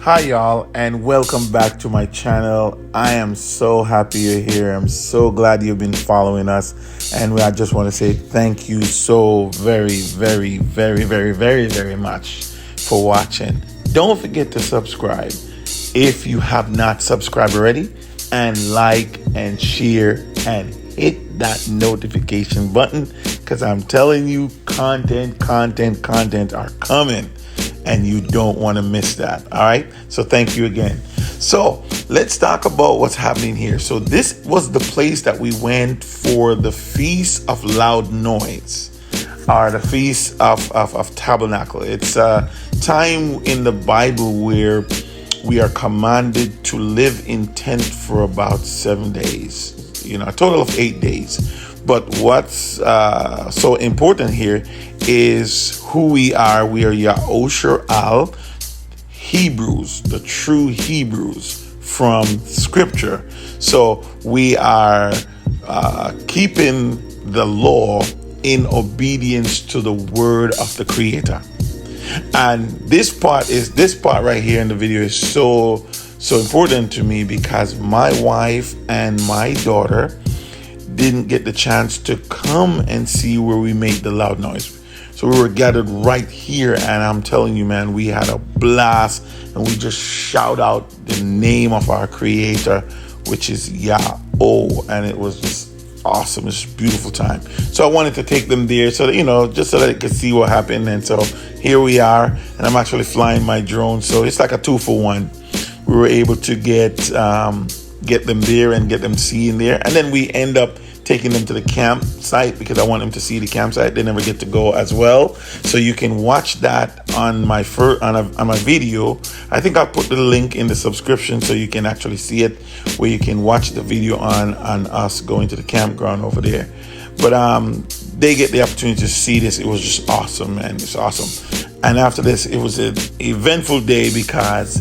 Hi y'all, and welcome back to my channel. I am so happy you're here. I'm so glad you've been following us, and I just want to say thank you so very much for watching. Don't forget to subscribe if you have not subscribed already, and like and share and hit that notification button, because I'm telling you, content are coming and you don't want to miss that. All right, so thank you again. So let's talk about what's happening here. So this was the place that we went for the Feast of Loud Noise, or the Feast of Tabernacle. It's a time in the Bible where we are commanded to live in tent for about 7 days, a total of 8 days. But what's so important here is who we are. We are Yahusha Al Hebrews, the true Hebrews from Scripture. So we are keeping the law in obedience to the word of the Creator. And this part right here in the video is so important to me, because my wife and my daughter didn't get the chance to come and see where we made the loud noise. So we were gathered right here, and I'm telling you, man, we had a blast, and we just shout out the name of our Creator, which is Yah, and it was just awesome. It's a beautiful time. So I wanted to take them there so that, just so that they could see what happened. And so here we are, and I'm actually flying my drone, so it's like a 2-for-1. We were able to get them there and get them seeing there, and then we end up taking them to the campsite, because I want them to see the campsite. They never get to go as well, so you can watch that on my on my video. I think I'll put the link in the subscription so you can actually see it, where you can watch the video on us going to the campground over there. But they get the opportunity to see this. It was just awesome, man. It's awesome. And after this, it was an eventful day, because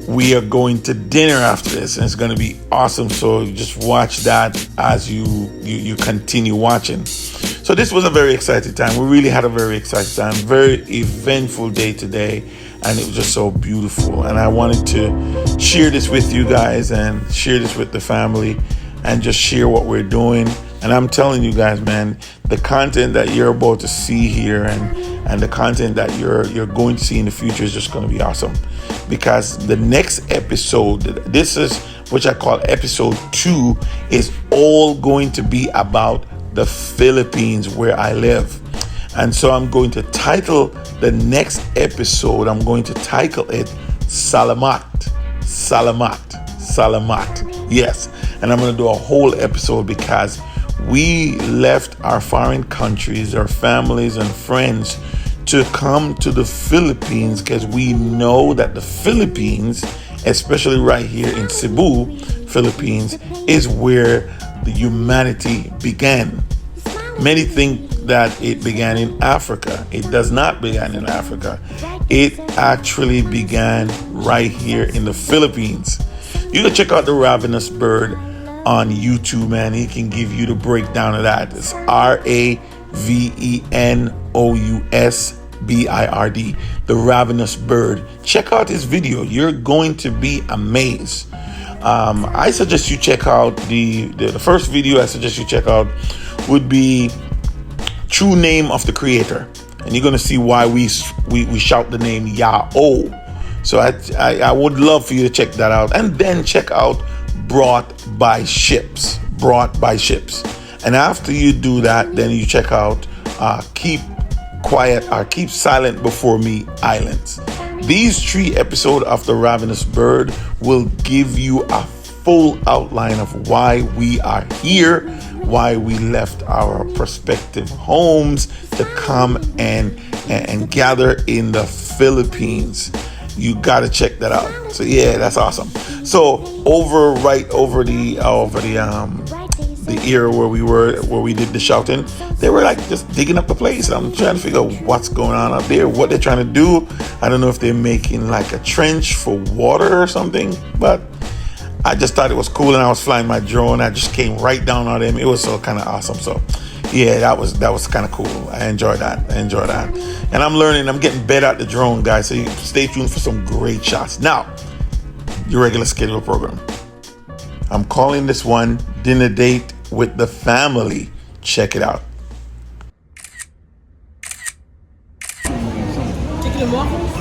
we are going to dinner after this, and it's going to be awesome. So just watch that as you continue watching. So this was a very exciting time. We really had a very exciting time, very eventful day today, and it was just so beautiful. And I wanted to share this with you guys and share this with the family and just share what we're doing. And I'm telling you guys, man, the content that you're about to see here and the content that you're going to see in the future is just going to be awesome. Because the next episode, this is which I call episode 2, is all going to be about the Philippines, where I live. And so I'm going to title the next episode, I'm going to title it Salamat. Yes. And I'm going to do a whole episode, because we left our foreign countries, our families and friends, to come to the Philippines, because we know that the Philippines, especially right here in Cebu, Philippines, is where the humanity began. Many think that it began in Africa. It does not begin in Africa. It actually began right here in the Philippines. You can check out the Ravenous Bird on YouTube, man. He can give you the breakdown of that. It's RAVENOUSBIRD, the Ravenous Bird. Check out his video. You're going to be amazed. I suggest you check out the first video. I suggest you check out would be True Name of the Creator, and you're going to see why we shout the name Yah. So I would love for you to check that out, and then check out Brought by Ships. And after you do that, then you check out Keep Quiet or Keep Silent Before Me Islands. These 3 episodes of the Ravenous Bird will give you a full outline of why we are here, why we left our prospective homes to come and gather in the Philippines. You got to check that out. So yeah, that's awesome. So right over the era where we did the shouting, they were like just digging up the place. I'm trying to figure out what's going on out there, what they're trying to do. I don't know if they're making like a trench for water or something, but I just thought it was cool, and I was flying my drone. I just came right down on them. It was so kind of awesome. So yeah, that was kind of cool. I enjoyed that. And I'm learning. I'm getting better at the drone, guys. So you stay tuned for some great shots. Now, your regular schedule program. I'm calling this one Dinner Date with the Family. Check it out. Chicken and waffles?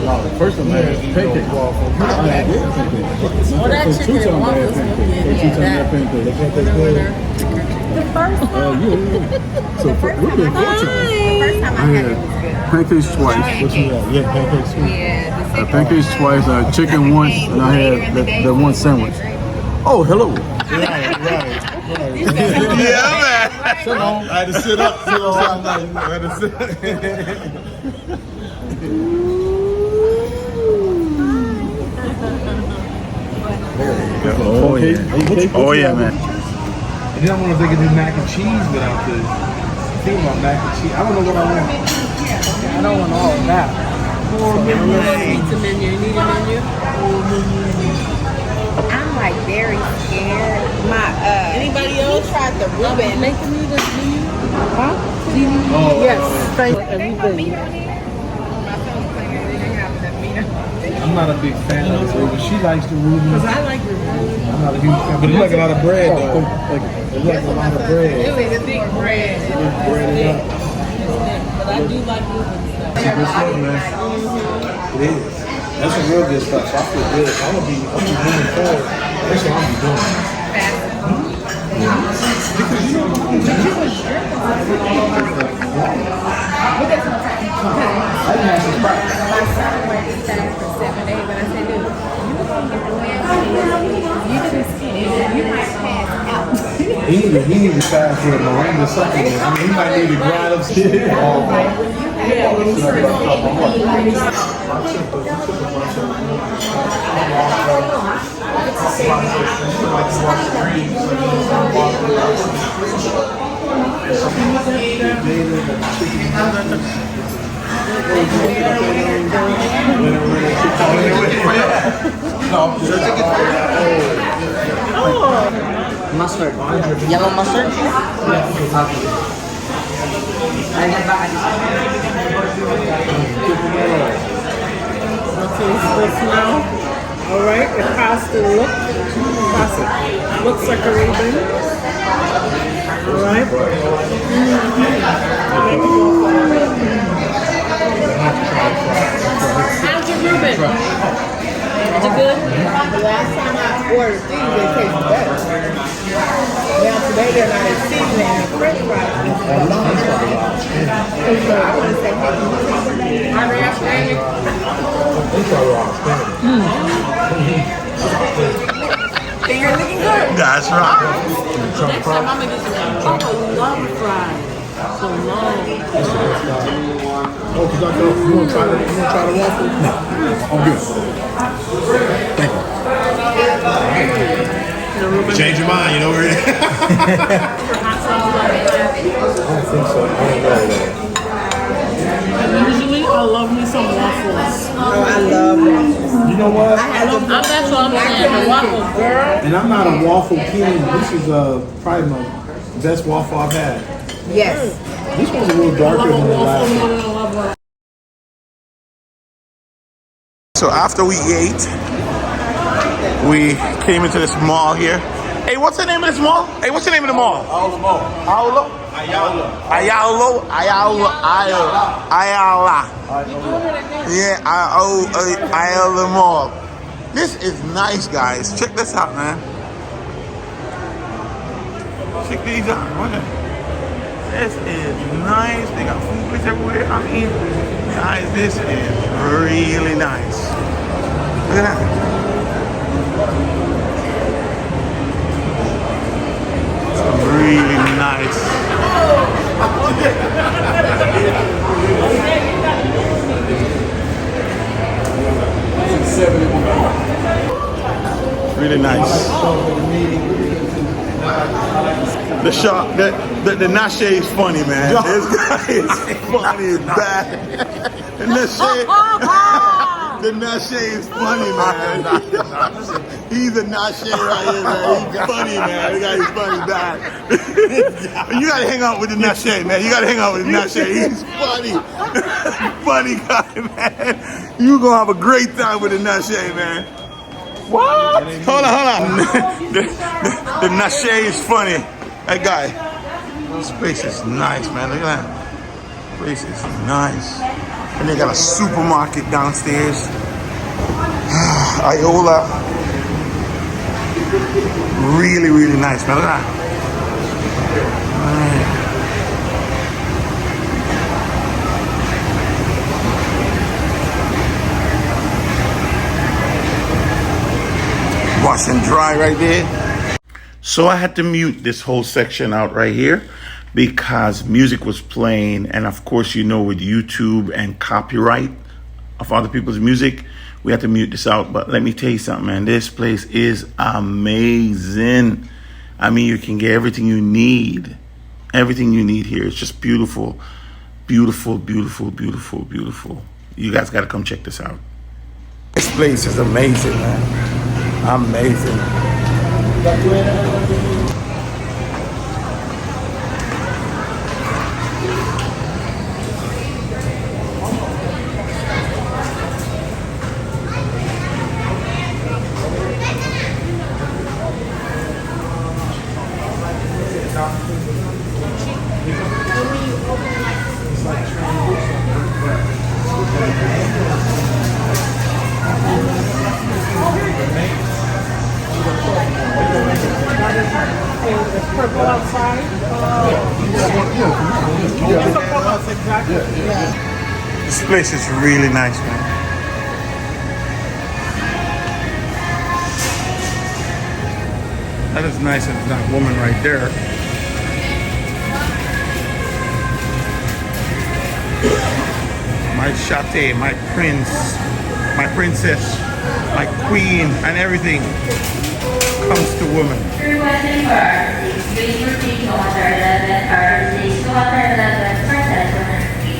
No, the first time I had pancake waffles. I had pancakes. Well, that chicken and waffles. The first time. So we've been fortunate. The first time I had it was good. Pancakes twice. What you had? Yeah, pancakes twice. Yeah, the Pancakes twice, chicken once, and I had the one sandwich. Oh, hello. Right. Yeah, man. Sit on. I had to sit up. I had to sit. Oh yeah, man. And then I wonder if they can do mac and cheese without the thing about mac and cheese. I don't know what I want. I don't want all of that. Pizza menu. You need a menu? I'm like very scared. Anybody else? Tried the Reuben. Making me this menu? Huh? Yes. Thank you. Everything. I'm not a big fan of the Reuben. She likes the Reuben. Because I like the Reuben. I'm not a huge fan. But it's like a lot of bread, though. It's like a lot of bread. It's a thick bread. Bread it up. But I do like Reuben stuff. It's a good stuff, man. It is. That's some real good stuff. So I feel good. I'm gonna be moving forward. That's what I'm be doing. Because you know, I didn't have some practice. My son went to study for 7 days, but I said, dude, you don't get the way you too skinny. You might pass out. He need to fast with a Miranda supplement. I mean, he might need to grind up shit. Yeah, when you Mustard. Yellow mustard? now. All right, the pasta looks like a Reuben. All right. How's your Reuben? Is it good? The last time I ordered these, they tasted better. Now today they're not as seasoned and the French fries is a long time. So I want to say, hey, can you take them back? Are they outstanding? They're looking good. That's right. Next time I'm gonna get some. Papa love fries. So long. Oh, because I thought you want to try the waffle? No. I'm good. Thank you. Change your mind, you know where it is. I don't think so. I don't know that. Usually, I love me some waffles. Oh, I love waffles. You know what? That's what I'm saying. The waffles, girl. And I'm not a waffle king. This is probably my best waffle I've had. Yes. This one's a little darker than the last one. So after we ate, we came into this mall here. Hey, what's the name of this mall? Hey, what's the name of the mall? Ayala Mall. Ayala. Yeah, Ayala Mall. This is nice, guys. Check this out, man. Check these out, man. This is nice. They got food places everywhere. I mean, guys, this is really nice. Look at that. It's really nice. Really nice. The shop, the Nashe is funny, man. This guy is funny as bad. The Nashe is funny, man. He's a Nashe right here, man. He's funny, man. This guy is funny bad. You gotta hang out with the Nashe, man. You gotta hang out with the Nashe. He's funny. Funny guy, man. You gonna have a great time with the Nashe, man. What? Hold on. The Nashe is funny. That guy. This place is nice, man. Look at that. This place is nice. And they got a supermarket downstairs. Ayala. Really, really nice, man. Look at that. Wash and dry right there. So I had to mute this whole section out right here because music was playing, and of course, you know, with YouTube and copyright of other people's music, we had to mute this out. But let me tell you something, man. This place is amazing. I mean, you can get everything you need. Everything you need here. It's just beautiful. Beautiful, beautiful, beautiful, beautiful. You guys got to come check this out. This place is amazing, man. Amazing. Purple outside. This place is really nice, man. That is nice of that woman right there. My chate, my prince, my princess, my queen, and everything comes to woman. Please proceed to Hotel 11 Terraces to Hotel 11 for telephone fee.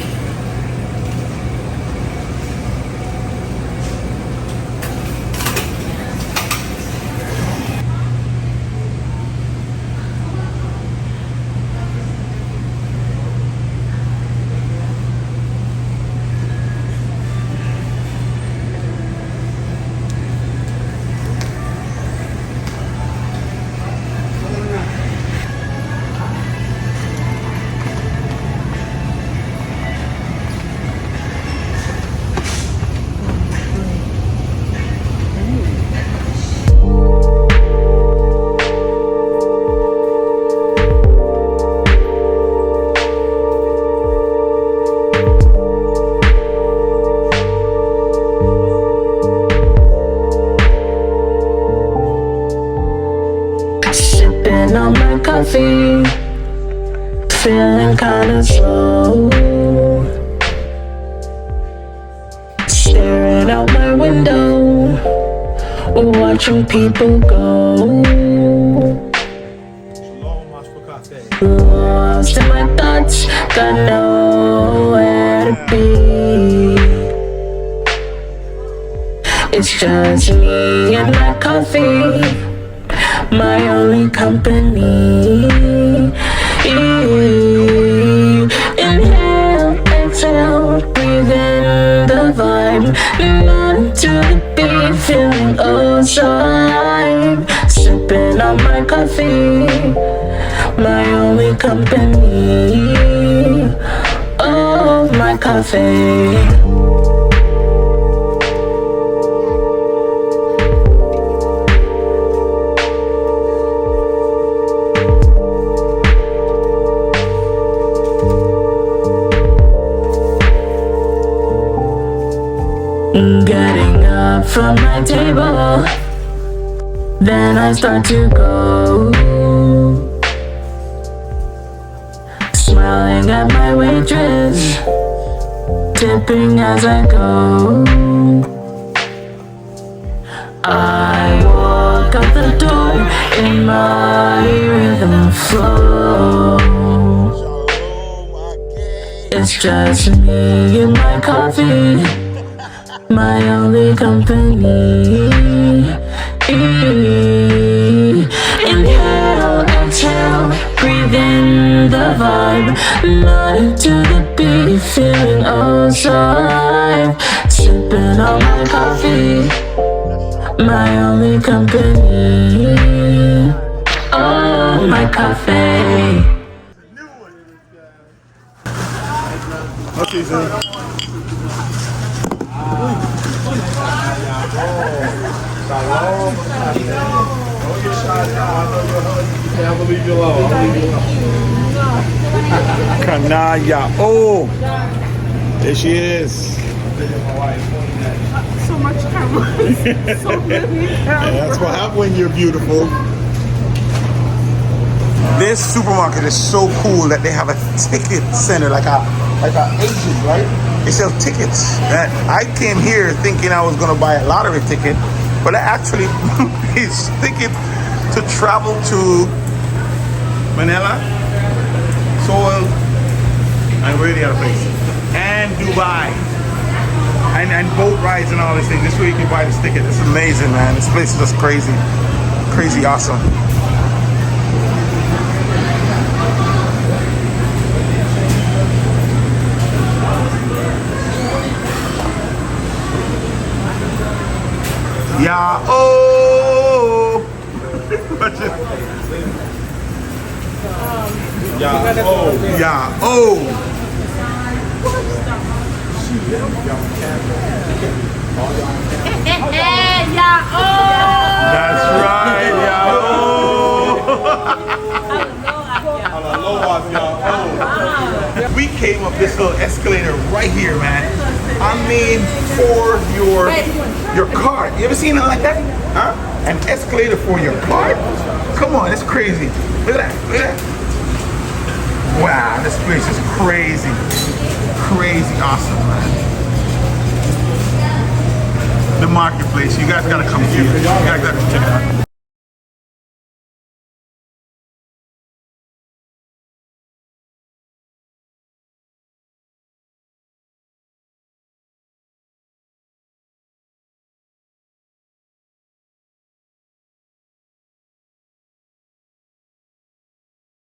On my coffee, feeling kinda slow, staring out my window, watching people go, lost in my thoughts, got nowhere to be. It's just me and my coffee, my only company. Inhale, exhale, breathe in the vibe. None to the beat, feeling oh so alive. Sipping on my coffee, my only company. Oh, my coffee. Getting up from my table, then I start to go, smiling at my waitress, tipping as I go. I walk out the door in my rhythm flow. It's just me and my coffee, my only company. Inhale, exhale, breathe vibe. Nodding to the beat, feeling alive. Sipping on my coffee, my only company. Oh, my coffee. What's he saying? I'll leave you alone. Kanaya. Oh, there she is. So much camera. So many And that's what happens when you're beautiful. This supermarket is so cool that they have a ticket center, like a Asian, right? They sell tickets. That I came here thinking I was gonna buy a lottery ticket, but I actually is ticket to travel to Manila, Seoul, and where the other place, and Dubai, and boat rides and all these things. This way you can buy this ticket. It's amazing, man. This place is just crazy, crazy awesome. Yeah, oh. Yeah, oh. Yeah, oh. That's right, yeah, oh. We came up this little escalator right here, man. I mean, for your card. You ever seen it like that? Huh? An escalator for your card? Come on, it's crazy. Look at that, look at that. Wow, this place is crazy. Crazy awesome, man. The marketplace, you guys gotta come here. You guys gotta check it out.